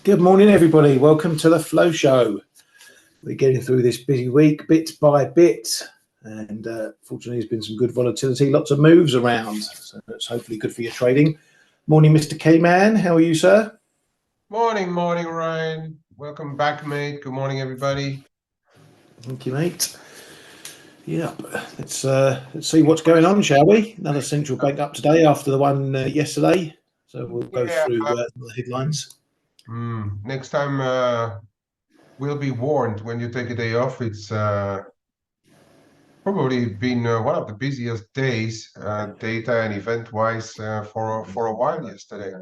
Good morning, everybody. Welcome to the Flow Show. We're getting through this busy week bit by bit, and fortunately, there's been some good volatility, lots of moves around. So that's hopefully good for your trading. Morning, Mr. K-Man. How are you, sir? Morning, Ryan. Welcome back, mate. Good morning, everybody. Thank you, mate. Yeah, let's see what's going on, shall we? Another central bank up today after the one yesterday. So we'll go through the headlines. Next time we'll be warned when you take a day off. It's probably been one of the busiest days, data and event-wise, for a while yesterday.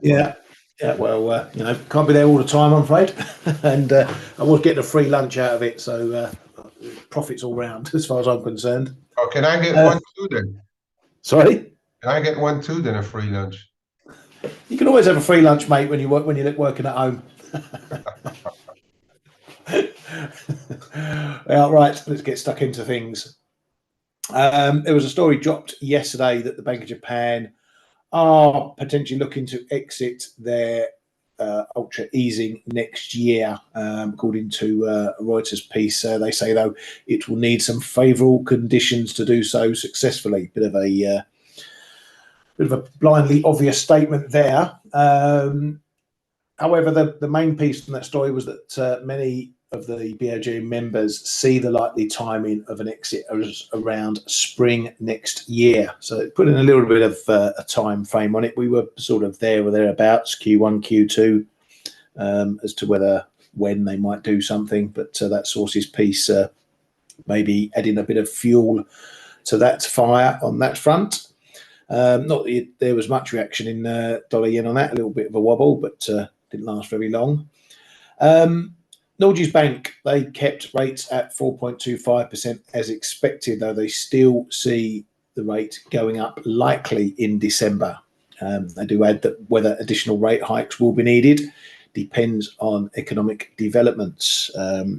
Yeah. Well, can't be there all the time, I'm afraid. And I was getting a free lunch out of it, so profits all round as far as I'm concerned. Oh, can I get one too then? Sorry? Can I get one too then, a free lunch? You can always have a free lunch, mate, when you're working at home. Well, right, let's get stuck into things. There was a story dropped yesterday that the Bank of Japan are potentially looking to exit their ultra easing next year, according to a Reuters piece. They say, though, it will need some favourable conditions to do so successfully. Bit of a blindly obvious statement there. However, the main piece from that story was that many of the BOE members see the likely timing of an exit as around spring next year. So putting a little bit of a time frame on it, we were sort of there or thereabouts, Q1, Q2, as to when they might do something. But that sources piece maybe adding a bit of fuel to that fire on that front. Not that there was much reaction in dollar yen on that, a little bit of a wobble, but didn't last very long. Norges Bank, they kept rates at 4.25% as expected, though they still see the rate going up likely in December. They do add that whether additional rate hikes will be needed depends on economic developments.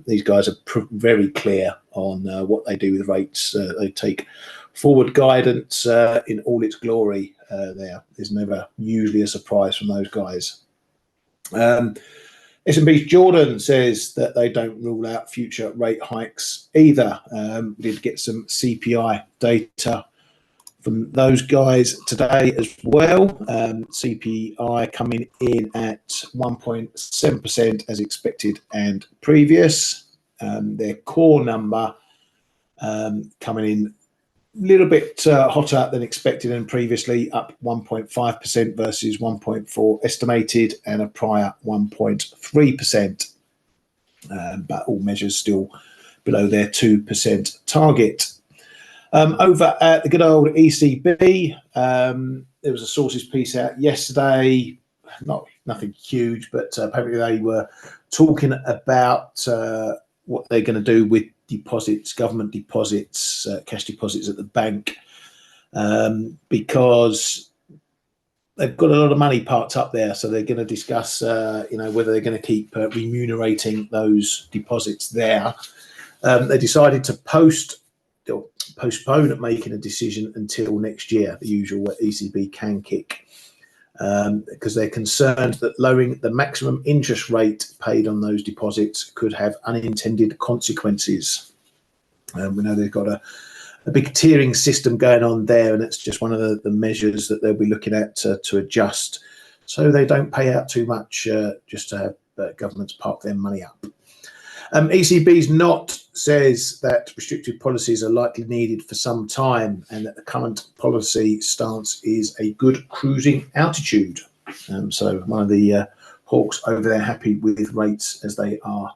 These guys are very clear on what they do with rates. They take forward guidance in all its glory there. There's never usually a surprise from those guys. S&P's Jordan says that they don't rule out future rate hikes either. We did get some CPI data from those guys today as well. CPI coming in at 1.7% as expected and previous. Their core number coming in a little bit hotter than expected and previously, up 1.5% versus 1.4% estimated and a prior 1.3%. But all measures still below their 2% target. Over at the good old ECB, there was a sources piece out yesterday. Nothing huge, but apparently they were talking about what they're going to do with deposits, government deposits, cash deposits at the bank, because they've got a lot of money parked up there. So they're going to discuss, whether they're going to keep remunerating those deposits there. They decided to postpone making a decision until next year, the usual ECB can kick, because they're concerned that lowering the maximum interest rate paid on those deposits could have unintended consequences. We know they've got a big tiering system going on there, and it's just one of the measures that they'll be looking at to adjust so they don't pay out too much just to have governments park their money up. ECB's not says that restrictive policies are likely needed for some time and that the current policy stance is a good cruising altitude. So one of the hawks over there happy with rates as they are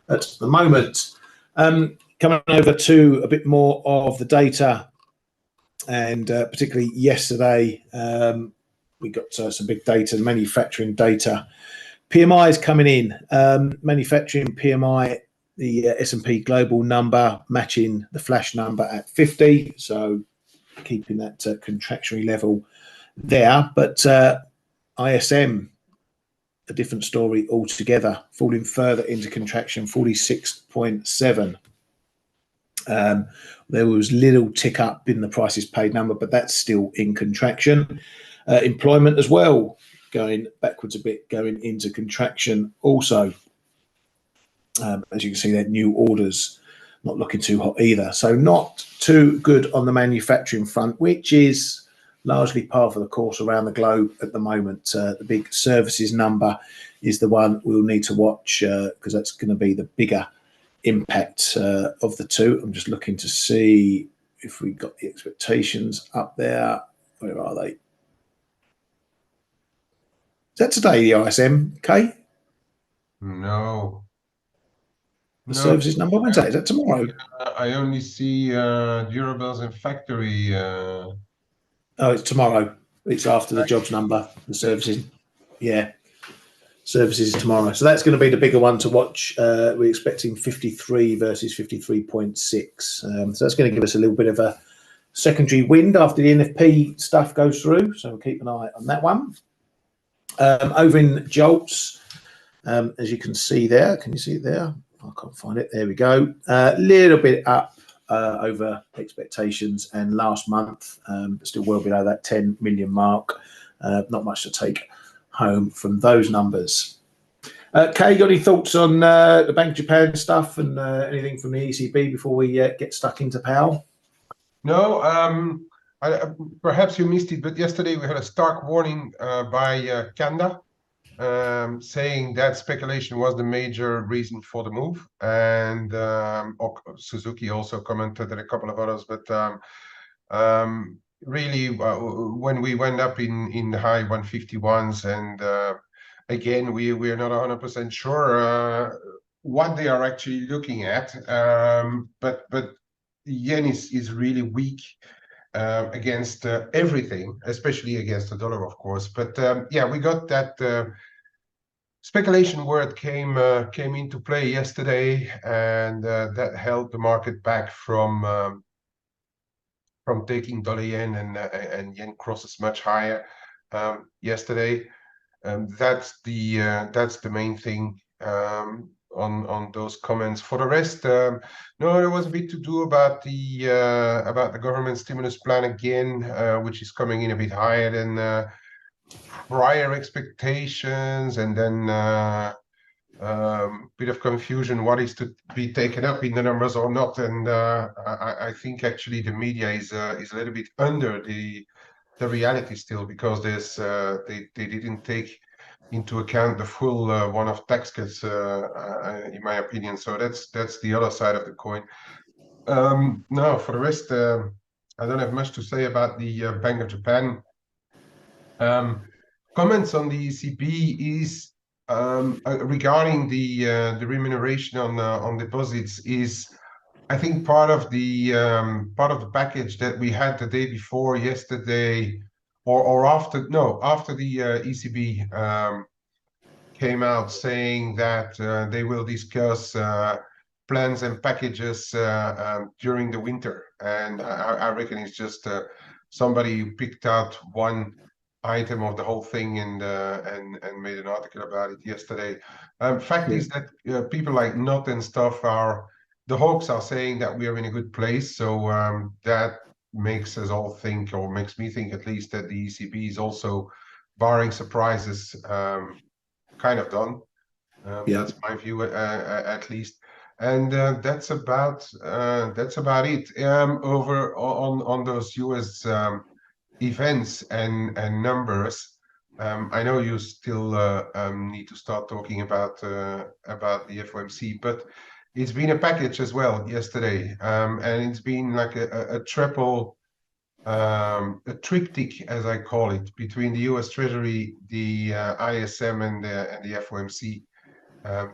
at the moment. Coming over to a bit more of the data, and particularly yesterday, we got some big data, manufacturing data. PMI is coming in. Manufacturing PMI, the S&P global number matching the flash number at 50, so keeping that contractionary level there. But ISM, a different story altogether, falling further into contraction, 46.7. There was little tick up in the prices paid number, but that's still in contraction. Employment as well, going backwards a bit, going into contraction also. As you can see there, new orders not looking too hot either. So not too good on the manufacturing front, which is largely par for the course around the globe at the moment. The big services number is the one we'll need to watch because that's going to be the bigger impact of the two. I'm just looking to see if we got the expectations up there. Where are they? Is that today, the ISM, Kay? No. The No, services number? When's that? Is that tomorrow? I only see durables and factory. Oh, it's tomorrow. It's after the jobs number, the services. Yeah, services is tomorrow. So that's going to be the bigger one to watch. We're expecting 53 versus 53.6. So that's going to give us a little bit of a secondary wind after the NFP stuff goes through. So we'll keep an eye on that one. Over in Jolts, as you can see there, can you see it there? I can't find it. There we go. A little bit up over expectations and last month, but still well below that 10 million mark. Not much to take home from those numbers. Kay, got any thoughts on the Bank of Japan stuff and anything from the ECB before we get stuck into Powell? No, perhaps you missed it, but yesterday we had a stark warning by Kanda saying that speculation was the major reason for the move. And Suzuki also commented and a couple of others, but really when we went up in the high 151s and again, we're not 100% sure what they are actually looking at, but the yen is really weak against everything, especially against the dollar, of course. But yeah, we got that speculation word came into play yesterday, and that held the market back from taking dollar yen and yen crosses much higher yesterday. That's the main thing on those comments. For the rest, no, there was a bit to do about the government stimulus plan again, which is coming in a bit higher than prior expectations, and then bit of confusion what is to be taken up in the numbers or not. And I think actually the media is a little bit under the reality still, because there's they didn't take into account the full one-off tax cuts, in my opinion. So that's the other side of the coin. No, for the rest, I don't have much to say about the Bank of Japan. Comments on the ECB is regarding the remuneration on deposits is, I think, part of the package that we had the day before yesterday, or after the ECB came out saying that they will discuss plans and packages during the winter. And I reckon it's just somebody who picked out one item of the whole thing and made an article about it yesterday. Fact is that people like Not and stuff the hawks are saying that we are in a good place. So that makes us all think, or makes me think at least, that the ECB is also, barring surprises, kind of done. That's my view, at least. And that's about it. Over on those US events and numbers. I know you still need to start talking about the FOMC, but it's been a package as well yesterday, and it's been like a triple, a triptych, as I call it, between the US Treasury, the ISM, and the FOMC.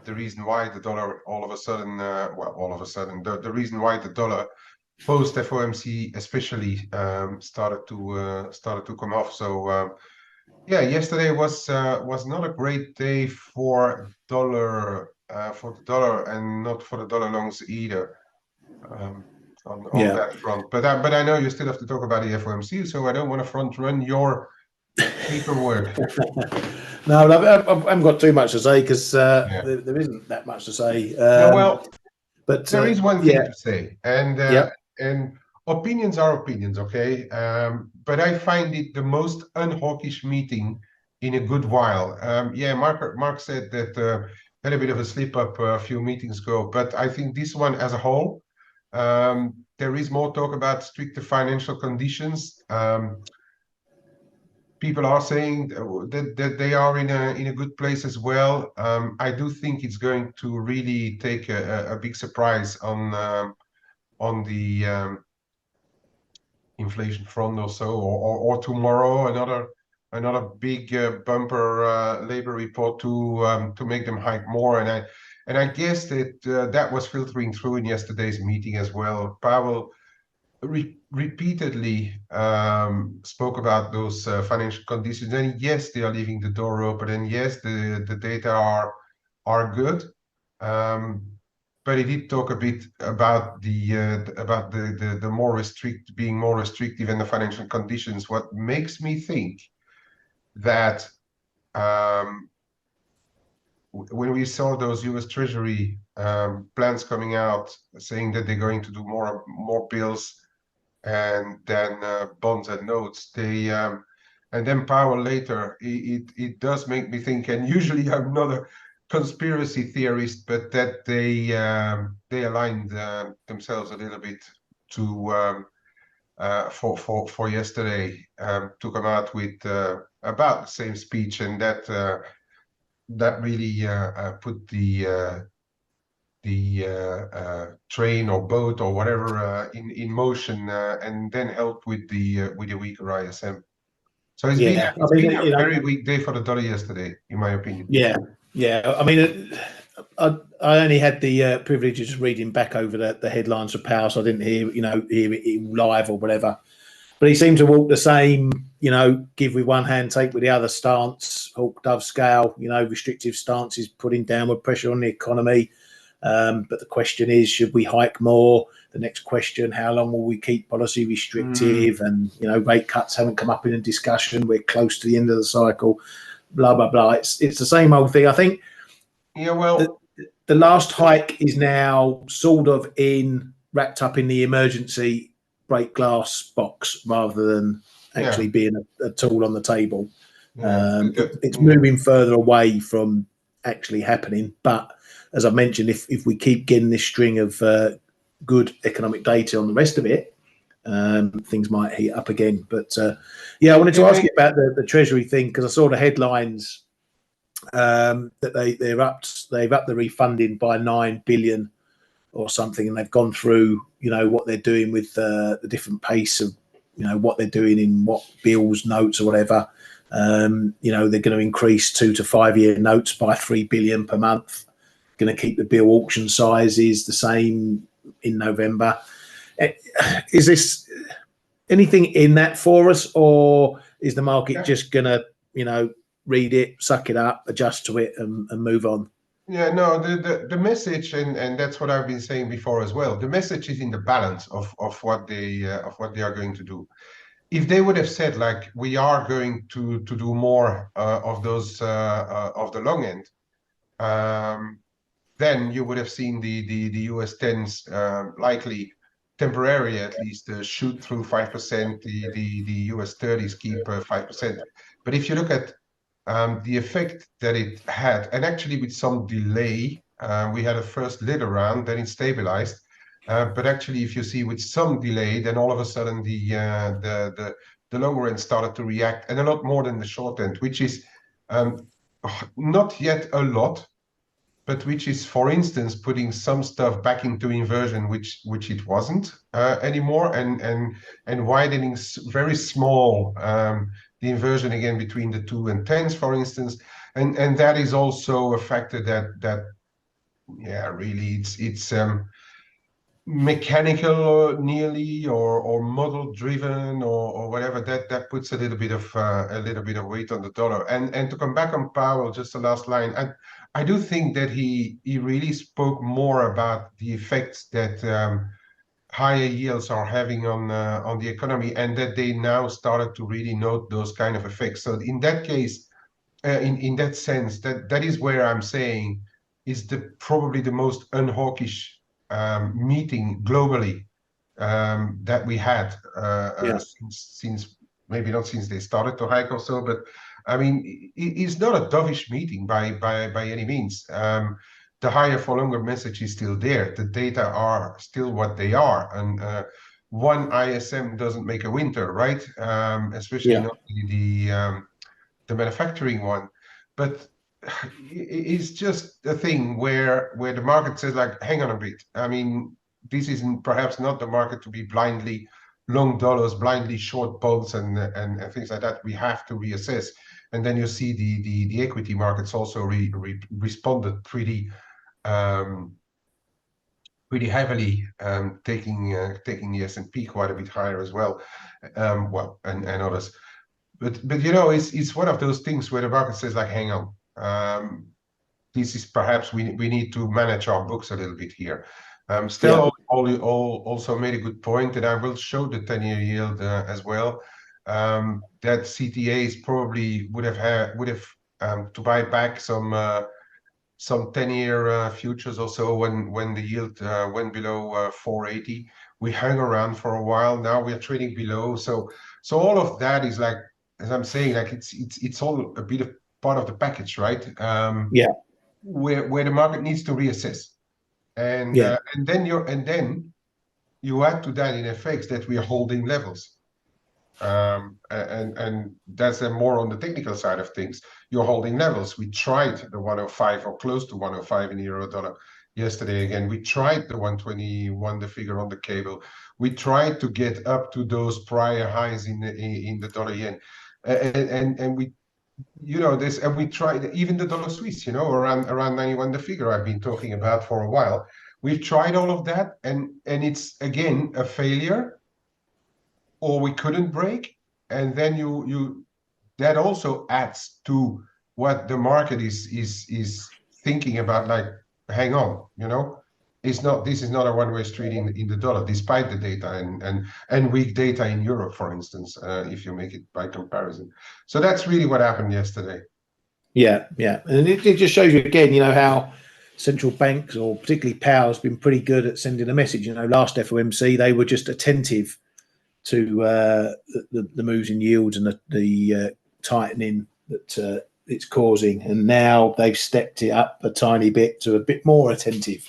The reason why the dollar all of a sudden, the reason why the dollar post FOMC especially started to come off. So yeah, yesterday was not a great day for dollar, for the dollar, and not for the dollar longs either, on that front. But I know you still have to talk about the FOMC, so I don't want to front run your paperwork. No, I haven't got too much to say, because there isn't that much to say. Well, but there is one thing to say, and opinions are opinions, okay? But I find it the most unhawkish meeting in a good while. Yeah, Mark said that had a bit of a slip up a few meetings ago, but I think this one as a whole, there is more talk about stricter financial conditions. People are saying that they are in a good place as well. I do think it's going to really take a big surprise on the inflation front or so, or tomorrow another big bumper labor report to make them hike more. And I guess that that was filtering through in yesterday's meeting as well. Powell repeatedly spoke about those financial conditions, and yes, they are leaving the door open, and yes, the data are good. But he did talk a bit about the being more restrictive in the financial conditions. What makes me think that when we saw those U.S. Treasury plans coming out saying that they're going to do more bills and then bonds and notes, and then Powell later, it does make me think, and usually I'm not a conspiracy theorist, but that they aligned themselves a little bit to for yesterday to come out with about the same speech, and that really put the train or boat or whatever in motion, and then helped with the weaker ISM. So it's been a very weak day for the dollar yesterday, in my opinion. Yeah. I mean, I only had the privilege of just reading back over the headlines of Powell, so I didn't hear it live or whatever. But he seemed to walk the same, give with one hand, take with the other stance, hawk dove scale, restrictive stances, putting downward pressure on the economy. But the question is, should we hike more? The next question, how long will we keep policy restrictive? And, rate cuts haven't come up in a discussion. We're close to the end of the cycle, blah, blah, blah. It's the same old thing. I think the last hike is now sort of wrapped up in the emergency break glass box rather than actually being a tool on the table. It's moving further away from actually happening. But as I mentioned, if we keep getting this string of good economic data on the rest of it, things might heat up again. But I wanted to ask you about the Treasury thing, because I saw the headlines that they've upped the refunding by 9 billion or something, and they've gone through what they're doing with the different pace of what they're doing in what bills, notes or whatever. They're going to increase 2 to 5 year notes by 3 billion per month, going to keep the bill auction sizes the same in November. Is this anything in that for us, or is the market just going to read it, suck it up, adjust to it and move on? Yeah, no, the message, and that's what I've been saying before as well. The message is in the balance of what they are going to do. If they would have said, like, we are going to do more of those of the long end, then you would have seen the US 10s likely temporarily at least shoot through 5%. The US 30s keep 5%. But if you look at the effect that it had, and actually with some delay, we had a first little round, then it stabilized. But actually, if you see with some delay, then all of a sudden the longer end started to react, and a lot more than the short end, which is not yet a lot, but which is, for instance, putting some stuff back into inversion, which it wasn't anymore, and widening very small the inversion again between the 2 and 10s, for instance, and that is also a factor that really it's mechanical nearly or model driven or whatever, that puts a little bit of weight on the dollar. And to come back on Powell, just the last line, I do think that he really spoke more about the effects that higher yields are having on the economy, and that they now started to really note those kind of effects. So in that case, in that sense, that is where I'm saying is probably the most unhawkish meeting globally that we had since maybe not since they started to hike or so, but I mean, it's not a dovish meeting by any means. The higher for longer message is still there. The data are still what they are, and one ISM doesn't make a winter, right? Especially Yeah. not the manufacturing one, but it's just a thing where the market says like, hang on a bit. I mean, this is perhaps not the market to be blindly long dollars, blindly short bonds, and things like that. We have to reassess. And then you see the equity markets also responded um, pretty heavily, taking the S&P quite a bit higher as well. Well, and others. But you know, it's one of those things where the market says like, hang on, this is perhaps we need to manage our books a little bit here. Still, also made a good point, and I will show the 10-year yield as well. That CTAs probably would have to buy back some 10-year futures also when the yield went below 480. We hung around for a while. Now we are trading below. So all of that is like, as I'm saying, like it's all a bit of part of the package, right? Yeah. Where the market needs to reassess, and Yeah. then you add to that in FX that we are holding levels. And that's more on the technical side of things. You're holding levels. We tried the 105 or close to 105 in euro dollar yesterday again. We tried the 121, the figure on the cable. We tried to get up to those prior highs in the dollar yen, and we, you know, this, and we tried even the dollar Swiss, you know, around 91, the figure I've been talking about for a while. We've tried all of that, and it's again a failure, or we couldn't break. And then you that also adds to what the market is thinking about, like, hang on, you know, this is not a one-way street in the dollar, despite the data and weak data in Europe, for instance, if you make it by comparison. So that's really what happened yesterday. Yeah, yeah, and it just shows you again, you know, how central banks, or particularly Powell, has been pretty good at sending a message. You know, last FOMC they were just attentive to the moves in yields and the tightening that it's causing, and now they've stepped it up a tiny bit to a bit more attentive,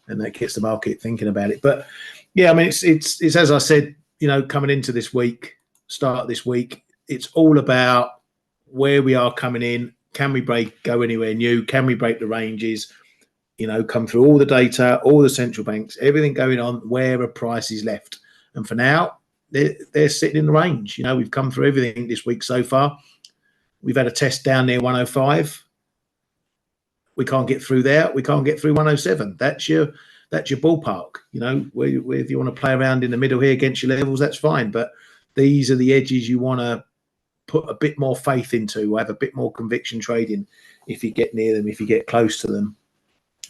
and that gets the market thinking about it. But yeah, I mean, it's as I said, you know, coming into this week, start this week, it's all about where we are coming in. Can we go anywhere new? Can we break the ranges? You know, come through all the data, all the central banks, everything going on, where are prices left? And for now, they're sitting in the range. You know, we've come through everything this week so far. We've had a test down near 105. We can't get through there. We can't get through 107. That's your ballpark. You know, where if you want to play around in the middle here against your levels, that's fine. But these are the edges you want to put a bit more faith into, have a bit more conviction trading if you get near them, if you get close to them.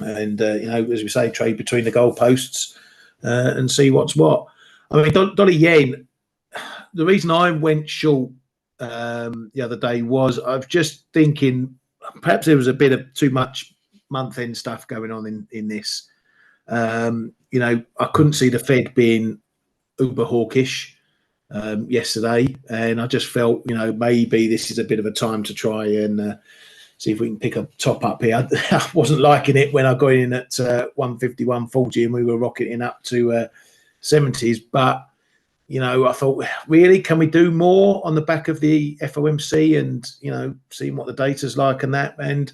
And, you know, as we say, trade between the goalposts and see what's what. I mean, dollar yen, the reason I went short the other day was I was just thinking perhaps there was a bit of too much month-end stuff going on in this. You know, I couldn't see the Fed being uber hawkish yesterday, and I just felt, you know, maybe this is a bit of a time to try and see if we can pick a top up here. I wasn't liking it when I got in at 150, 140, and we were rocketing up to 70s. But, you know, I thought, really, can we do more on the back of the FOMC and, you know, seeing what the data's like and that? And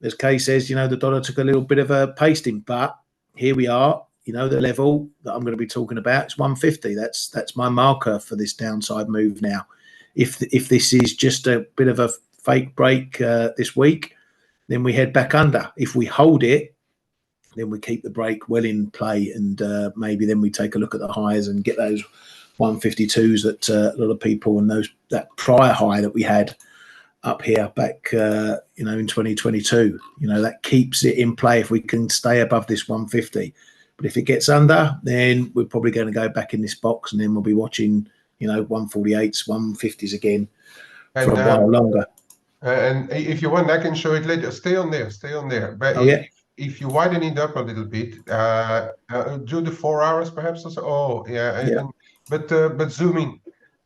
as Kay says, you know, the dollar took a little bit of a pasting, but here we are. You know, the level that I'm going to be talking about is 150. That's my marker for this downside move now. If this is just a bit of a fake break this week, then we head back under. If we hold it, then we keep the break well in play, and maybe then we take a look at the highs and get those 152s that a lot of people, and that prior high that we had up here back, you know, in 2022. You know, that keeps it in play if we can stay above this 150. But if it gets under, then we're probably going to go back in this box, and then we'll be watching, you know, 148s, 150s again for a while longer. And if you want, I can show it later. Stay on there. But if you widen it up a little bit, do the 4 hours perhaps also. Oh, yeah. But zoom in.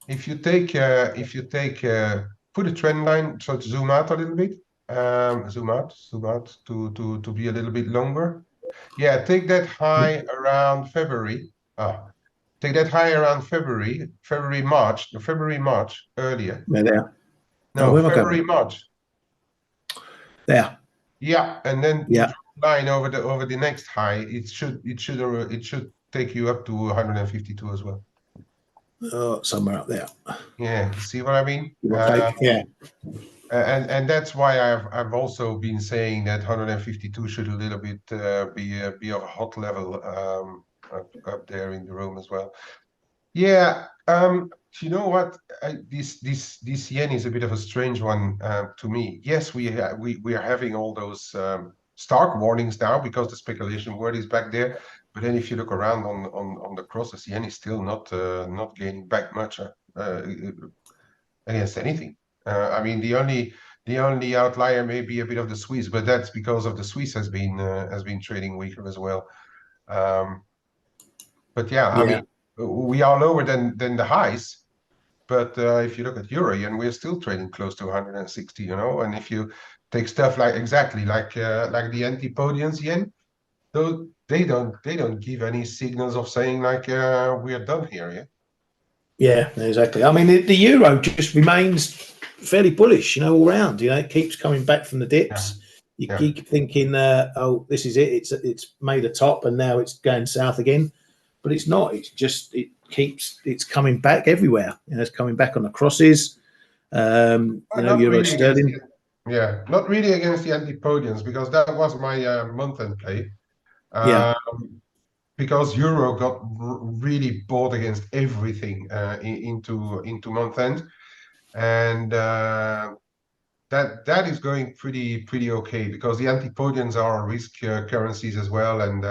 If you take put a trend line, so to zoom out a little bit. Zoom out to be a little bit longer. Yeah, take that high around February. Take that high around February, March earlier. There. Oh, No, where am I February, going? March. There. Yeah, and then you Yeah. draw a line over the next high. It should take you up to 152 as well. Oh, somewhere up there. Yeah, see what I mean? Yeah. And that's why I've also been saying that 152 should a little bit be of a hot level up there in the room as well. Yeah, you know what? This yen is a bit of a strange one to me. Yes, we are having all those stark warnings now because the speculation word is back there. But then if you look around on the crosses, yen is still not gaining back much against anything. I mean, the only outlier may be a bit of the Swiss, but that's because of the Swiss has been trading weaker as well. But yeah, I Yeah. mean, we are lower than the highs. But if you look at euro yen, we're still trading close to 160, And if you take stuff like the antipodians yen, though they don't give any signals of saying like we are done here, yeah. Yeah, exactly. I mean, the euro just remains fairly bullish, all round. It keeps coming back from the Yeah, dips. You yeah. keep thinking, oh, this is it. It's made a top, and now it's going south again. But it's not. It's coming back everywhere. It's coming back on the crosses. Not Euro really against sterling. not really against the antipodians because that was my month-end play. Yeah, Because euro got really bought against everything into month end, and that is going pretty okay because the antipodians are risk currencies as well, and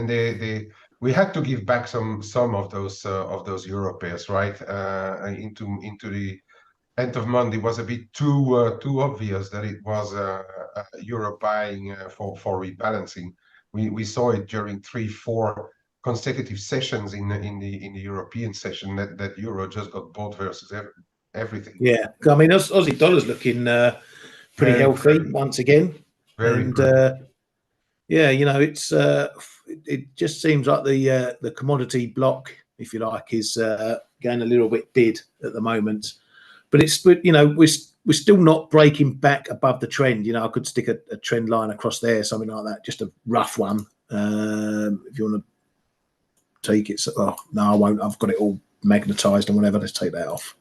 they we had to give back some of those euro pairs, right, into the end of month. It was a bit too obvious that it was euro buying for rebalancing. We saw it during 3-4 consecutive sessions in the European session that euro just got bought versus everything. yeah. I mean, Aussie dollar's looking pretty Very, healthy once again, very and good. yeah, it just seems like the commodity block, if you like, is going a little bit bid at the moment. But we're still not breaking back above the trend. I could stick a trend line across there, something like that, just a rough one. If you want to take it, oh no, I won't. I've got it all magnetized and whatever. Let's take that off.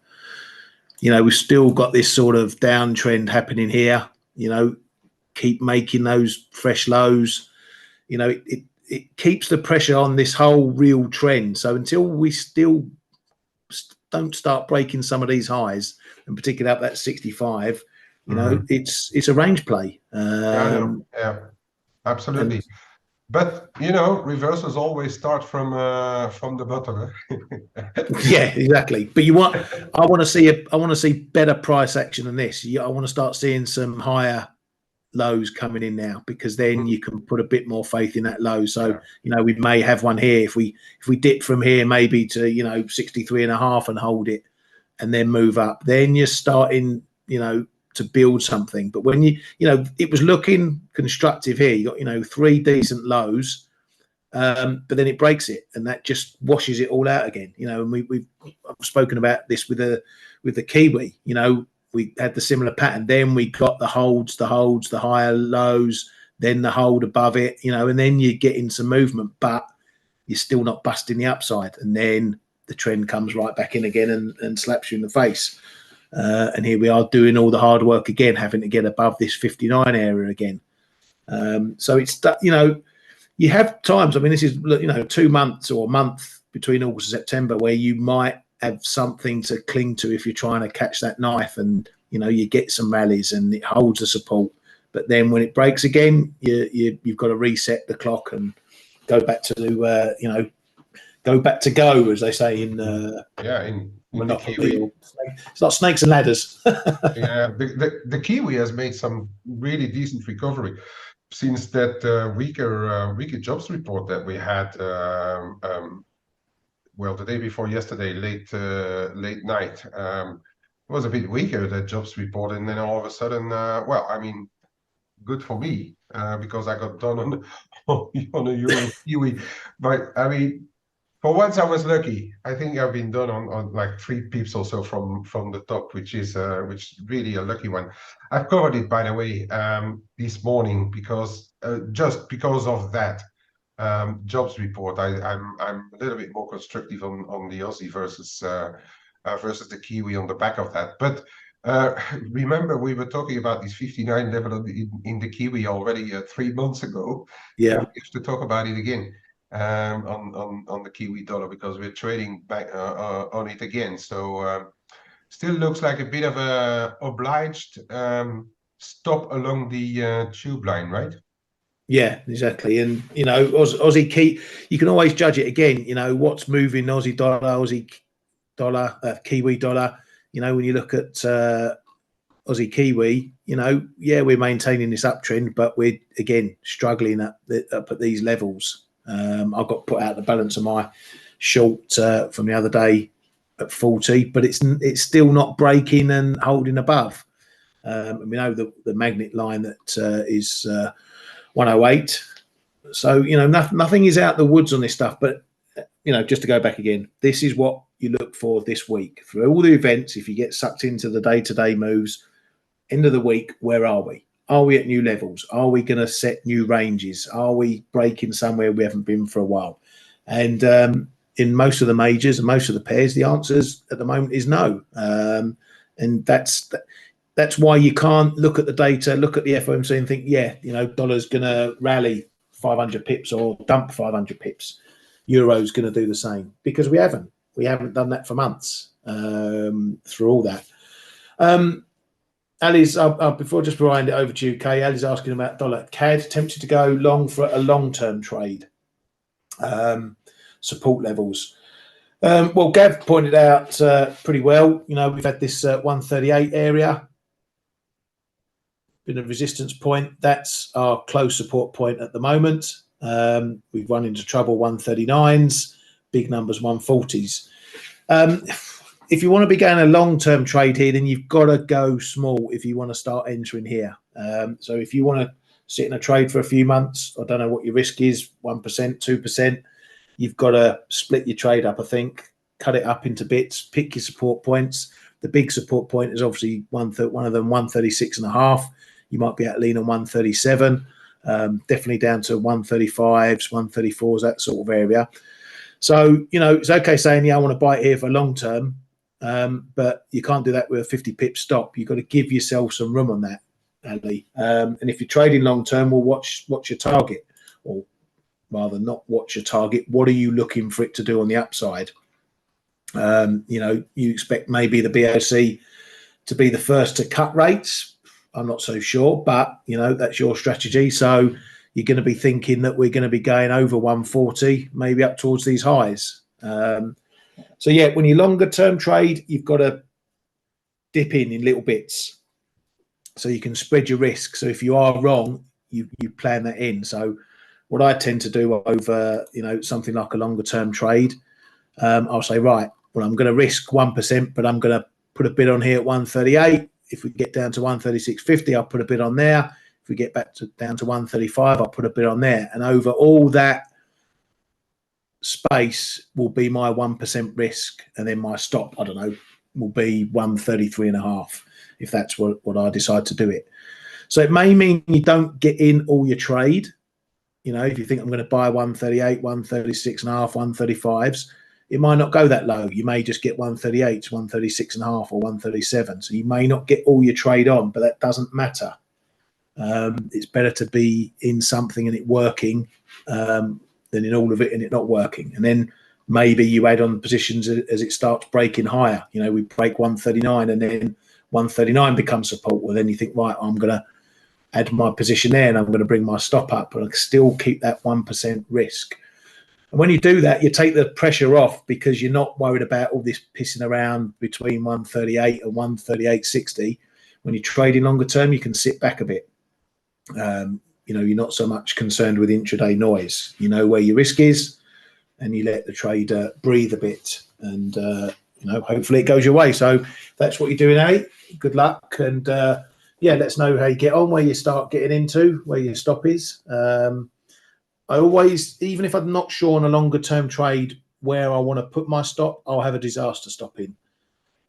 We've still got this sort of downtrend happening here. Keep making those fresh lows. It keeps the pressure on this whole real trend. So until we still don't start breaking some of these highs, and particularly up that 65, it's a range play. Yeah, I know. Yeah, absolutely. And But reversals always start from the bottom. yeah, exactly. But I want to see better price action than this. I want to start seeing some higher lows coming in now, because then you can put a bit more faith in that low. So we may have one here if we dip from here maybe to 63 and a half and hold it and then move up, then you're starting to build something. But when it was looking constructive here, you got 3 decent lows, but then it breaks it and that just washes it all out again. And we've spoken about this with the Kiwi. We had the similar pattern. Then we got the holds, the higher lows, then the hold above it, and then you get in some movement, but you're still not busting the upside. And then the trend comes right back in again and slaps you in the face. And here we are doing all the hard work again, having to get above this 59 area again. So it's, you have times, I mean, this is, 2 months or a month between August and September where you might have something to cling to if you're trying to catch that knife, and you get some rallies and it holds the support. But then when it breaks again, you've got to reset the clock and go back to go back to go, as they say in in Monopoly. the Kiwi. It's not snakes and ladders. Yeah, the Kiwi has made some really decent recovery since that weaker jobs report that we had. The day before yesterday, late night. was a bit weaker, that jobs report, and then all of a sudden, well, I mean, good for me because I got done on on a euro Kiwi. But I mean, for once I was lucky. I think I've been done on like 3 pips or so from the top, which is really a lucky one. I've covered it, by the way, this morning because just because of that jobs report. I'm a little bit more constructive on the Aussie versus the Kiwi on the back of that. But remember, we were talking about this 59 level in the Kiwi already 3 months ago. Yeah. So we have to talk about it again on the Kiwi dollar because we're trading back on it again. So still looks like a bit of a obliged stop along the tube line, right? Yeah, exactly. And, you know, Aussie key, you can always judge it again, you know, what's moving Aussie dollar, Aussie dollar, Kiwi dollar. You know, when you look at Aussie Kiwi, you know, yeah, we're maintaining this uptrend, but we're, again, struggling up at these levels. I've got put out the balance of my short from the other day at 40, but it's still not breaking and holding above. And we know the magnet line that is 108. So, you know, nothing is out the woods on this stuff. But, you know, just to go back again, this is what you look for this week. Through all the events, if you get sucked into the day-to-day moves, end of the week, where are we? Are we at new levels? Are we going to set new ranges? Are we breaking somewhere we haven't been for a while? And in most of the majors and most of the pairs, the answers at the moment is no. And that's why you can't look at the data, look at the FOMC and think, yeah, you know, dollar's going to rally 500 pips or dump 500 pips. Euro's going to do the same, because we haven't done that for months through all that. Ali's, before I hand it over to you, Kay, Ali's asking about dollar CAD, tempted to go long for a long-term trade. Support levels. Well, Gav pointed out pretty well, you know, we've had this 138 area, been a resistance point. That's our close support point at the moment. We've run into trouble 139s, big numbers 140s. If you want to be going a long-term trade here, then you've got to go small if you want to start entering here. So if you want to sit in a trade for a few months, I don't know what your risk is, 1%, 2%, you've got to split your trade up, I think, cut it up into bits, pick your support points. The big support point is obviously one of them, 136.5. You might be at lean on 137, definitely down to 135s, 134s, that sort of area. So, you know, it's okay saying, yeah, I want to buy it here for long term, but you can't do that with a 50 pip stop. You've got to give yourself some room on that, Ali. And if you're trading long term, well, watch your target, or rather not watch your target. What are you looking for it to do on the upside? You know, you expect maybe the BOC to be the first to cut rates. I'm not so sure, but, you know, that's your strategy. So you're going to be thinking that we're going to be going over 140, maybe up towards these highs. So, yeah, when you longer term trade, you've got to dip in little bits so you can spread your risk. So if you are wrong, you plan that in. So what I tend to do over, you know, something like a longer term trade, I'll say, right, well, I'm going to risk 1%, but I'm going to put a bid on here at 138. If we get down to 136.50, I'll put a bid on there. If we get back down to 135, I'll put a bid on there. And over all that space will be my 1% risk. And then my stop, I don't know, will be 133.5 if that's what I decide to do it. So it may mean you don't get in all your trade. You know, if you think I'm going to buy 138, 136.5, 135s, it might not go that low. You may just get 138, 136.5 or 137. So you may not get all your trade on, but that doesn't matter. It's better to be in something and it working than in all of it and it not working. And then maybe you add on positions as it starts breaking higher. You know, we break 139 and then 139 becomes support. Well, then you think, right, I'm going to add my position there and I'm going to bring my stop up, but I still keep that 1% risk. And when you do that, you take the pressure off because you're not worried about all this pissing around between 138 and 138.60. When you're trading longer term, you can sit back a bit. You know, you're not so much concerned with intraday noise. You know where your risk is, and you let the trader breathe a bit and hopefully it goes your way. So that's what you're doing, eh? Good luck, and yeah, let us know how you get on, where you start getting into, where your stop is. I always, even if I'm not sure on a longer term trade where I want to put my stop, I'll have a disaster stop in,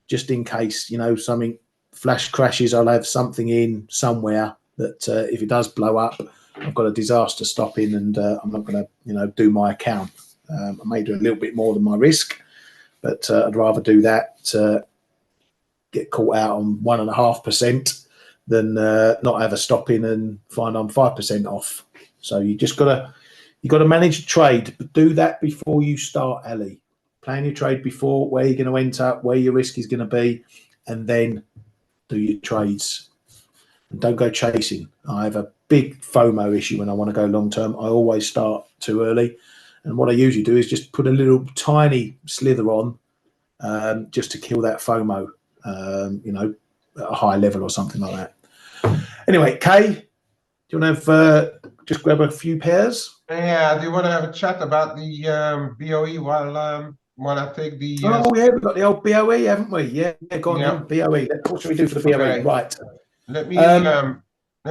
just in case, something flash crashes. I'll have something in somewhere that if it does blow up, I've got a disaster stop in, and I'm not going to, do my account. I may do a little bit more than my risk, but I'd rather do that, get caught out on 1.5% than not have a stop in and find I'm 5% off. So you got to manage the trade, but do that before you start, Ali. Plan your trade before, where you're going to enter, where your risk is going to be, and then do your trades. And don't go chasing. I have a big FOMO issue when I want to go long term. I always start too early. And what I usually do is just put a little tiny slither on, just to kill that FOMO, at a high level or something like that. Anyway, Kay, do you want to have, just grab a few pairs? Yeah, do you want to have a chat about the BOE while I take the Oh yeah, we've got the old BOE, haven't we? Yeah, go on yeah. then. BOE. What should we do for the BOE? Okay. Right. Let Um,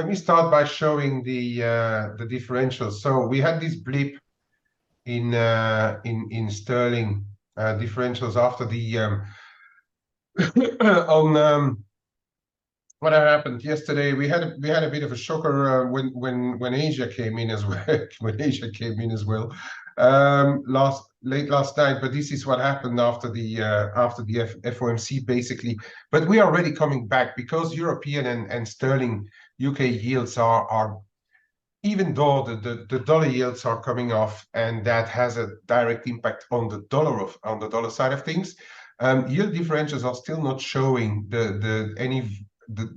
me start by showing the differentials. So we had this blip in sterling differentials after the on what happened yesterday. We had a bit of a shocker when Asia came in as well. When Asia came in as well, late last night. But this is what happened after the FOMC basically. But we are already coming back because European and sterling UK yields are even though the dollar yields are coming off, and that has a direct impact on the dollar side of things. Yield differentials are still not showing the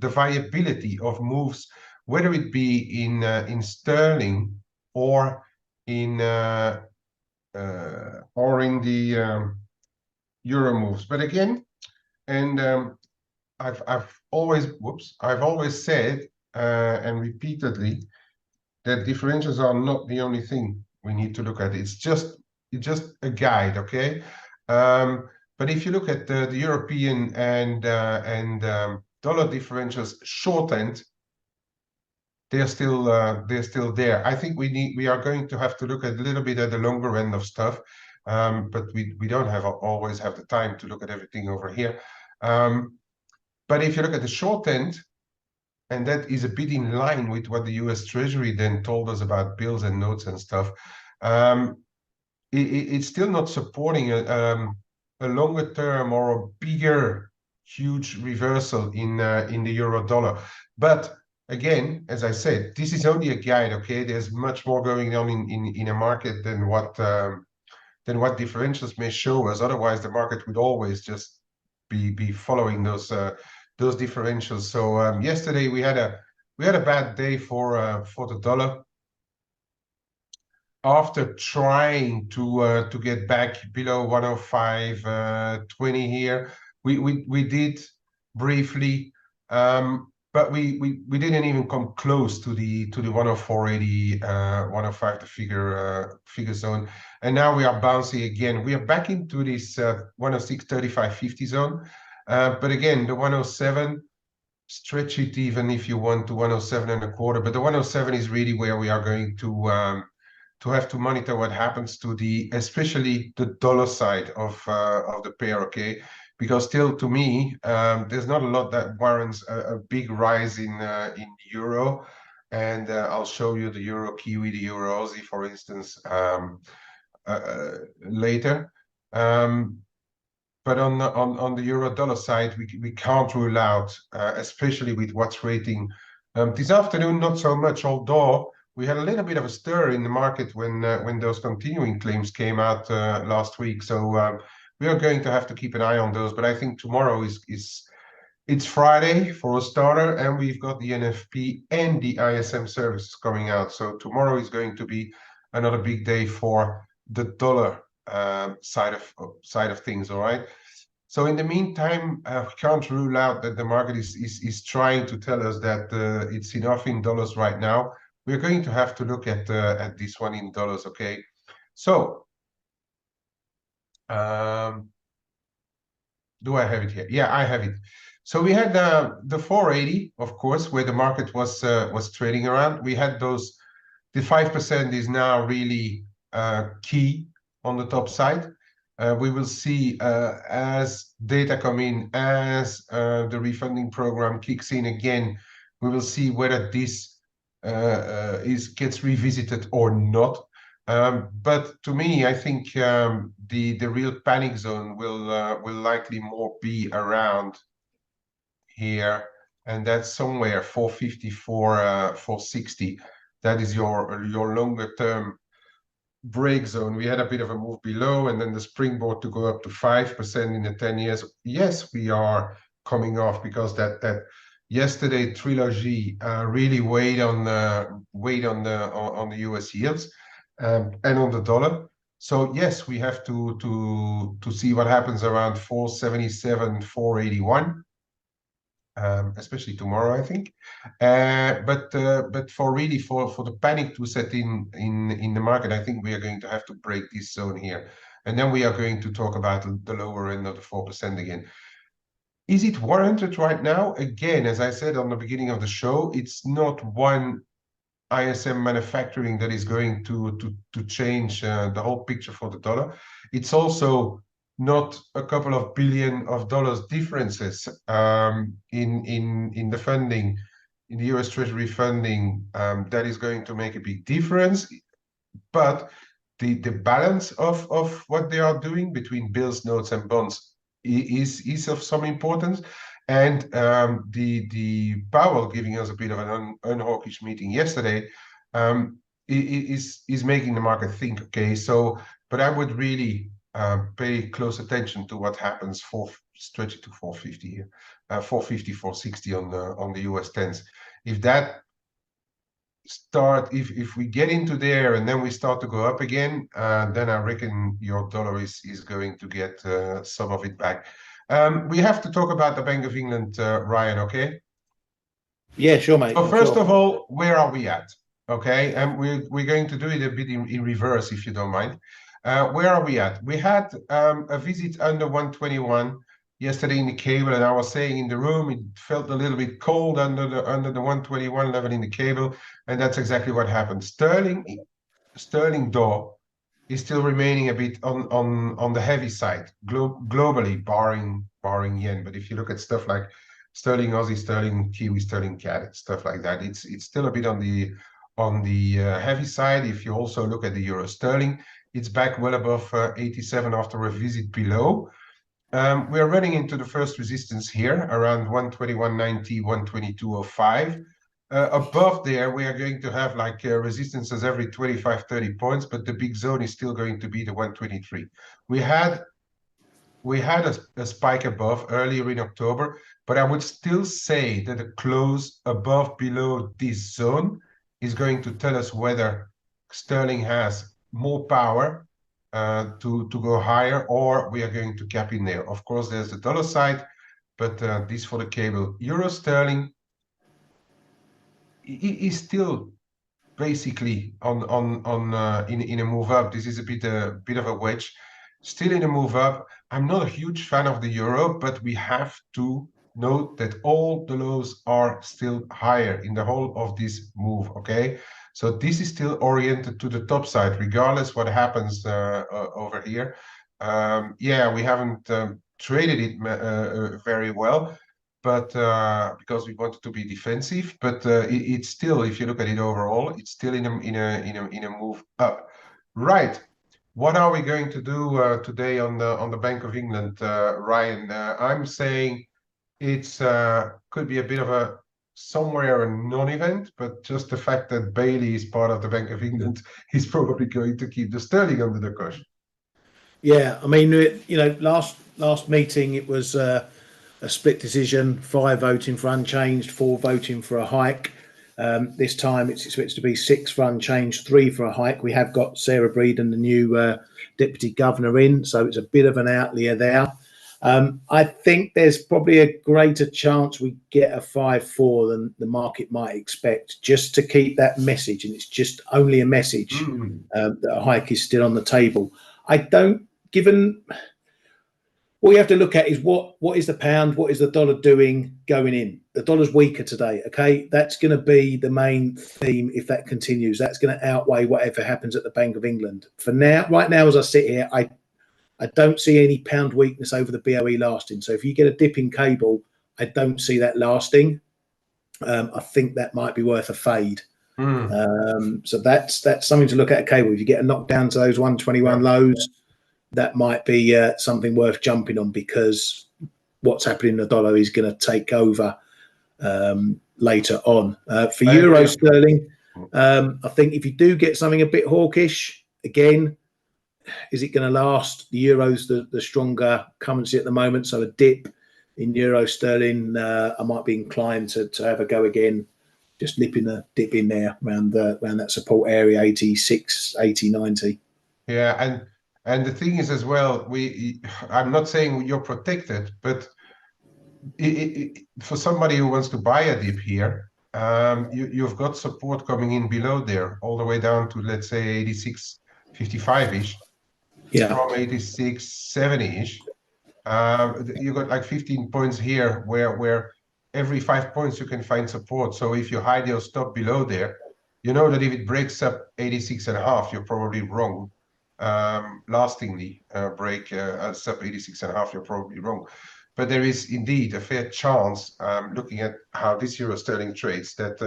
viability of moves, whether it be in sterling or in the euro moves. But again, and I've always said and repeatedly that differentials are not the only thing we need to look at. It's just a guide, okay? But if you look at the European and dollar differentials short end, they're still there. I think we are going to have to look at a little bit at the longer end of stuff, but we don't always have the time to look at everything over here. But if you look at the short end, and that is a bit in line with what the US Treasury then told us about bills and notes and stuff. It's still not supporting a longer term or a bigger, huge reversal in the euro dollar. But again, as I said, this is only a guide. Okay, there's much more going on in a market than what differentials may show us. Otherwise, the market would always just be following those differentials. So yesterday we had a bad day for the dollar. After trying to get back below 105.20 here, we did briefly, but we didn't even come close to the 104.80, 105 the figure zone, and now we are bouncing again. We are back into this 106.35.50 zone. But again, the 107, stretch it even if you want to 107.25. But the 107 is really where we are going to have to monitor what happens to especially the dollar side of the pair, okay? Because still, to me, there's not a lot that warrants a big rise in euro. And I'll show you the euro Kiwi, the euro Aussie, for instance, later. But on the euro dollar side, we can't rule out, especially with what's rating. This afternoon, not so much, although we had a little bit of a stir in the market when those continuing claims came out last week. So we are going to have to keep an eye on those. But I think tomorrow it's Friday for a starter, and we've got the NFP and the ISM services coming out. So tomorrow is going to be another big day for the dollar side of things. All right. So in the meantime, we can't rule out that the market is trying to tell us that it's enough in dollars right now. We're going to have to look at this one in dollars. Okay. So do I have it here? Yeah, I have it. So we had the 480, of course, where the market was trading around. We had those. The 5% is now really key on the top side. We will see as data come in, as the refunding program kicks in again, we will see whether this gets revisited or not. But to me, I think the real panic zone will likely more be around here, and that's somewhere 454, 460. That is your longer term break zone. We had a bit of a move below, and then the springboard to go up to 5% in the 10 years. Yes, we are coming off because that yesterday trilogy really weighed on the US yields and on the dollar. So yes, we have to see what happens around 477, 481. Especially tomorrow, I think. But for the panic to set in the market, I think we are going to have to break this zone here, and then we are going to talk about the lower end of the 4% again. Is it warranted right now? Again, as I said on the beginning of the show, it's not one ISM manufacturing that is going to change the whole picture for the dollar. It's also not a couple of billion of dollars differences in the funding, in the US Treasury funding, that is going to make a big difference. But the balance of what they are doing between bills, notes, and bonds is of some importance. And the Powell giving us a bit of an unhawkish meeting yesterday is making the market think. Okay, so but I would really pay close attention to what happens for stretch it to 450 here, 450, 460 on the US 10s. If that if we get into there and then we start to go up again, then I reckon your dollar is going to get some of it back. We have to talk about the Bank of England, Ryan, okay? Yeah, sure, mate. So first of all, where are we at? Okay, and we're going to do it a bit in reverse, if you don't mind. Where are we at? We had a visit under 121 yesterday in the cable, and I was saying in the room it felt a little bit cold under the 121 level in the cable, and that's exactly what happened. Sterling dollar is still remaining a bit on the heavy side globally, barring yen. But if you look at stuff like sterling Aussie, sterling Kiwi, sterling CAD, stuff like that, it's still a bit on the heavy side. If you also look at the euro sterling, it's back well above 87 after a visit below. We are running into the first resistance here around 121.90, 122.05. Above there, we are going to have like resistances every 25, 30 points, but the big zone is still going to be the 123. We had a spike above earlier in October, but I would still say that a close above below this zone is going to tell us whether sterling has more power to go higher, or we are going to cap in there. Of course, there's the dollar side, but this for the cable. Euro sterling is still basically in a move up. This is a bit of a wedge, still in a move up. I'm not a huge fan of the euro, but we have to note that all the lows are still higher in the whole of this move. Okay, so this is still oriented to the top side, regardless what happens over here. Yeah, we haven't traded it very well, but because we wanted to be defensive. But it's still, if you look at it overall, it's still in a move up. Right. What are we going to do today on the Bank of England, Ryan? I'm saying it's could be a bit of a somewhere a non-event, but just the fact that Bailey is part of the Bank of England, he's probably going to keep the sterling under the cushion. Yeah, I mean, you know, last meeting it was a split decision, 5 voting for unchanged, 4 voting for a hike. This time it's expected to be 6 for unchanged, 3 for a hike. We have got Sarah Breeden, the new Deputy Governor, in, so it's a bit of an outlier there. I think there's probably a greater chance we get a 5-4 than the market might expect, just to keep that message, and it's just only a message that a hike is still on the table. I don't, given what you have to look at is what is the pound, what is the dollar doing going in. The dollar's weaker today, okay? That's going to be the main theme if that continues. That's going to outweigh whatever happens at the Bank of England. For now, right now, as I sit here, I don't see any pound weakness over the BOE lasting. So if you get a dip in cable, I don't see that lasting. I think that might be worth a fade. So that's something to look at cable. If you get a knockdown to those 121 lows, that might be something worth jumping on, because what's happening in the dollar is going to take over later on. For euro sterling, I think if you do get something a bit hawkish, again, is it going to last? The euro's the stronger currency at the moment, so a dip in euro sterling, I might be inclined to have a go again, just nipping a dip in there around that support area, 86, 80, 90. Yeah, and the thing is as well, I'm not saying you're protected, but for somebody who wants to buy a dip here, you've got support coming in below there, all the way down to, let's say, 86.55-ish, from 86.70-ish. You got like 15 points here, where every 5 points you can find support. So if you hide your stop below there, you know that if it breaks up 86.5, you're probably wrong. Lastingly break sub 86.5, you're probably wrong. But there is indeed a fair chance, looking at how this euro sterling trades, that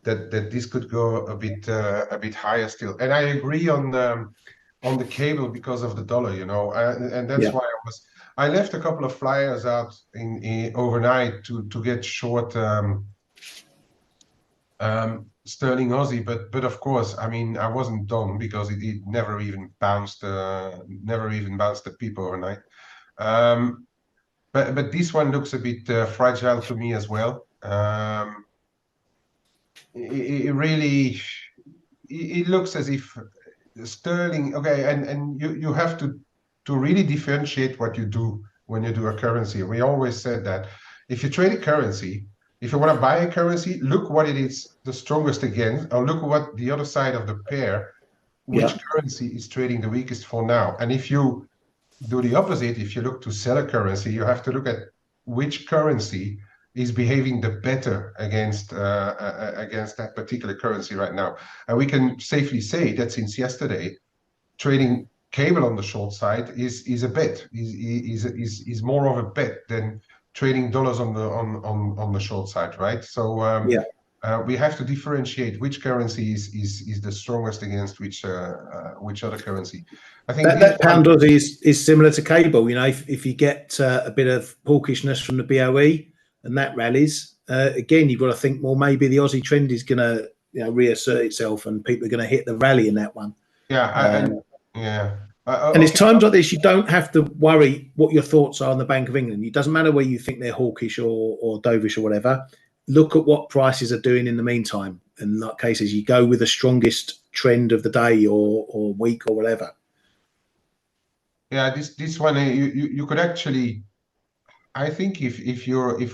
this could go a bit higher still. And I agree on the cable because of the dollar, and that's why I left a couple of flyers out in overnight to get short sterling Aussie, but of course, I mean, I wasn't done, because it never even bounced the peep overnight. But this one looks a bit fragile to me as well. It really looks as if sterling, okay, and you have to really differentiate what you do when you do a currency. We always said that if you trade a currency, if you want to buy a currency, look what it is the strongest against, or look what the other side of the pair, which currency is trading the weakest for now. And if you do the opposite, if you look to sell a currency, you have to look at which currency is behaving the better against that particular currency right now. And we can safely say that since yesterday, trading cable on the short side is a bet, is more of a bet than trading dollars on the short side, right? So we have to differentiate which currency is the strongest against which other currency. I think that pound Aussie is similar to cable. If you get a bit of hawkishness from the BOE and that rallies, again, you've got to think, well, maybe the Aussie trend is going to reassert itself, and people are going to hit the rally in that one. And it's times like this, you don't have to worry what your thoughts are on the Bank of England. It doesn't matter whether you think they're hawkish or dovish or whatever. Look at what prices are doing in the meantime. In that cases, you go with the strongest trend of the day or week or whatever. Yeah, this one you could actually, I think if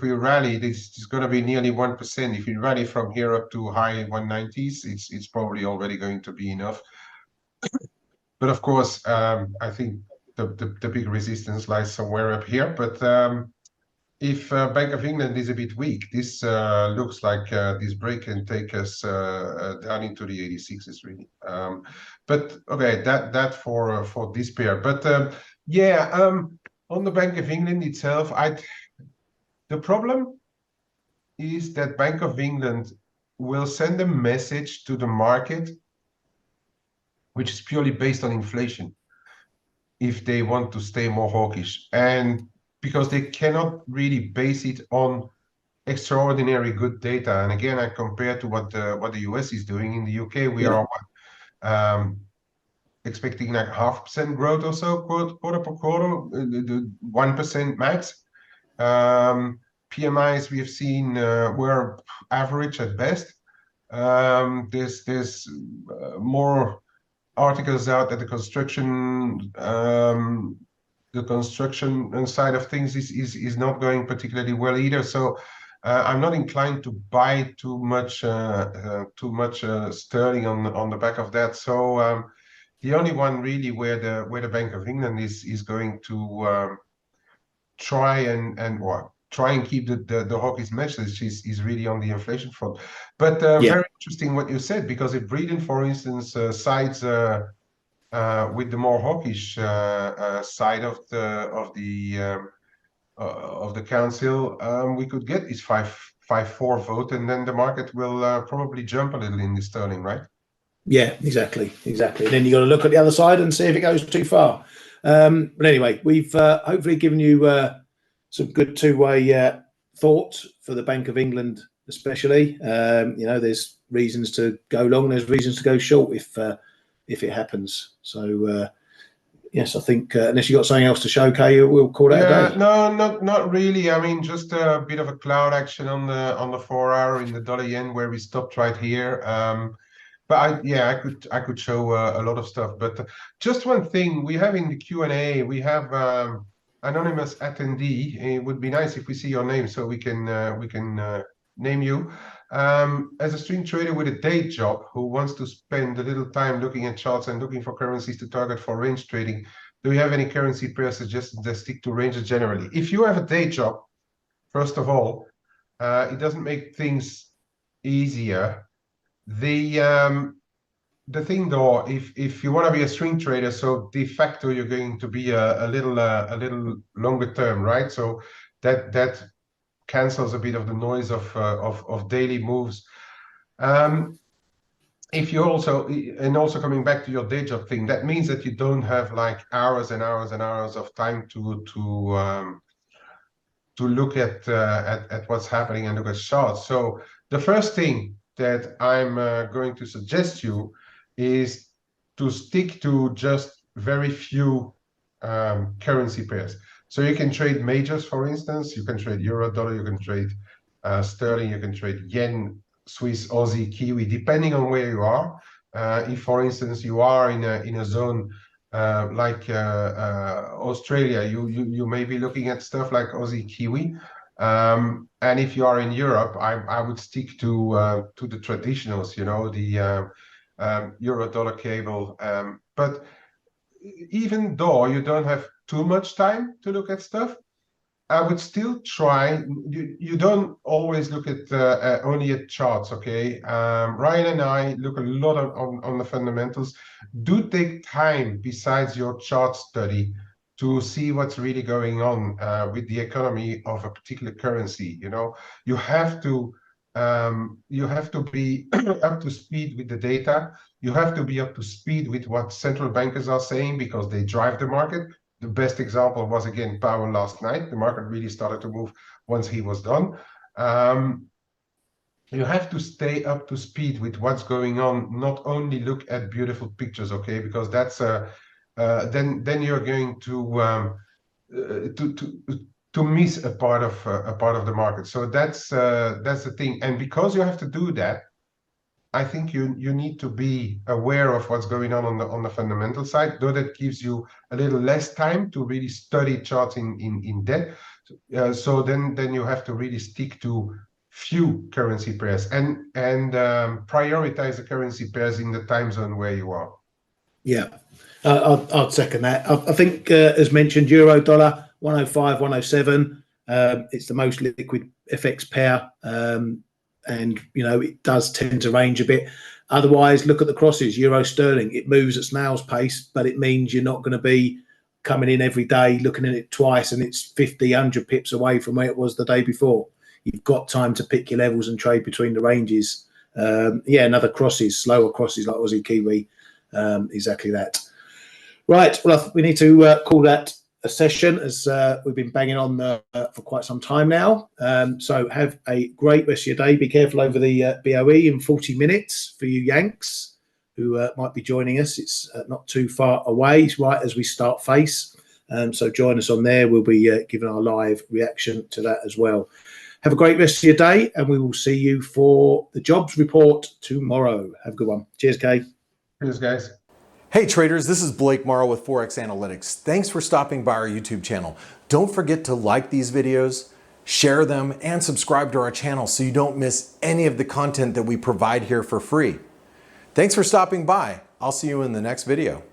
we rally, this is going to be nearly 1%. If you rally from here up to high 190s, it's probably already going to be enough. But of course, I think the big resistance lies somewhere up here. But if Bank of England is a bit weak, this looks like this break can take us down into the 86s, really. But okay, that for this pair. But on the Bank of England itself, the problem is that Bank of England will send a message to the market which is purely based on inflation if they want to stay more hawkish, and because they cannot really base it on extraordinary good data. And again, I compare to what the US is doing. In the UK, we are expecting like 0.5% growth or so, quarter per quarter, the 1% max. PMIs we have seen were average at best. There's more articles out that the construction side of things is not going particularly well either. So I'm not inclined to buy too much sterling on the back of that. So the only one really where the Bank of England is going to try and keep the hawkish message is really on the inflation front. But very interesting what you said, because if Breeden, for instance, sides with the more hawkish side of the council, we could get this 5-4 vote, and then the market will probably jump a little in the sterling, right? Yeah, exactly. And then you got to look at the other side and see if it goes too far. But anyway, we've hopefully given you some good two-way thoughts for the Bank of England, especially. There's reasons to go long, there's reasons to go short if it happens. So yes, I think unless you got something else to show, Kay, we'll call that a day. No, not really. I mean, just a bit of a cloud action on the 4 hour in the dollar yen, where we stopped right here. But I could show a lot of stuff. But just one thing we have in the Q&A, we have anonymous attendee. It would be nice if we see your name so we can name you. As a swing trader with a day job who wants to spend a little time looking at charts and looking for currencies to target for range trading, do you have any currency pair suggestions that stick to ranges generally? If you have a day job, first of all, it doesn't make things easier. The thing though, if you want to be a swing trader, so de facto you're going to be a little longer term, right? So that cancels a bit of the noise of daily moves. If you also coming back to your day job thing, that means that you don't have like hours and hours and hours of time to look at what's happening and look at charts. So the first thing that I'm going to suggest you is to stick to just very few currency pairs. So you can trade majors, for instance. You can trade euro, dollar, you can trade sterling, you can trade yen, Swiss, Aussie, Kiwi, depending on where you are. If, for instance, you are in a zone like Australia, you may be looking at stuff like Aussie, Kiwi. And if you are in Europe, I would stick to the traditionals, the euro dollar cable. But even though you don't have too much time to look at stuff, I would still try. You don't always look at only at charts, okay? Ryan and I look a lot on the fundamentals. Do take time besides your chart study to see what's really going on with the economy of a particular currency. You have to be up to speed with the data. You have to be up to speed with what central bankers are saying, because they drive the market. The best example was, again, Powell last night. The market really started to move once he was done. You have to stay up to speed with what's going on, not only look at beautiful pictures, okay? Because that's then you're going to miss a part of the market. So that's the thing. And because you have to do that, I think you need to be aware of what's going on the fundamental side, though that gives you a little less time to really study charts in depth. So then you have to really stick to few currency pairs and prioritize the currency pairs in the time zone where you are. Yeah, I'd second that. I think, as mentioned, euro dollar 105, 107. It's the most liquid FX pair. And it does tend to range a bit. Otherwise, look at the crosses. Euro sterling, it moves at snail's pace, but it means you're not going to be coming in every day looking at it twice and it's 50, 100 pips away from where it was the day before. You've got time to pick your levels and trade between the ranges. Another crosses, slower crosses like Aussie, Kiwi, exactly that. Right, well, we need to call that a session, as we've been banging on for quite some time now. So have a great rest of your day. Be careful over the BOE in 40 minutes for you Yanks who might be joining us. It's not too far away. It's right as we start face. So join us on there. We'll be giving our live reaction to that as well. Have a great rest of your day, and we will see you for the jobs report tomorrow. Have a good one. Cheers, Kay. Cheers, guys. Hey traders, this is Blake Morrow with ForexAnalytix. Thanks for stopping by our YouTube channel. Don't forget to like these videos, share them, and subscribe to our channel so you don't miss any of the content that we provide here for free. Thanks for stopping by. I'll see you in the next video.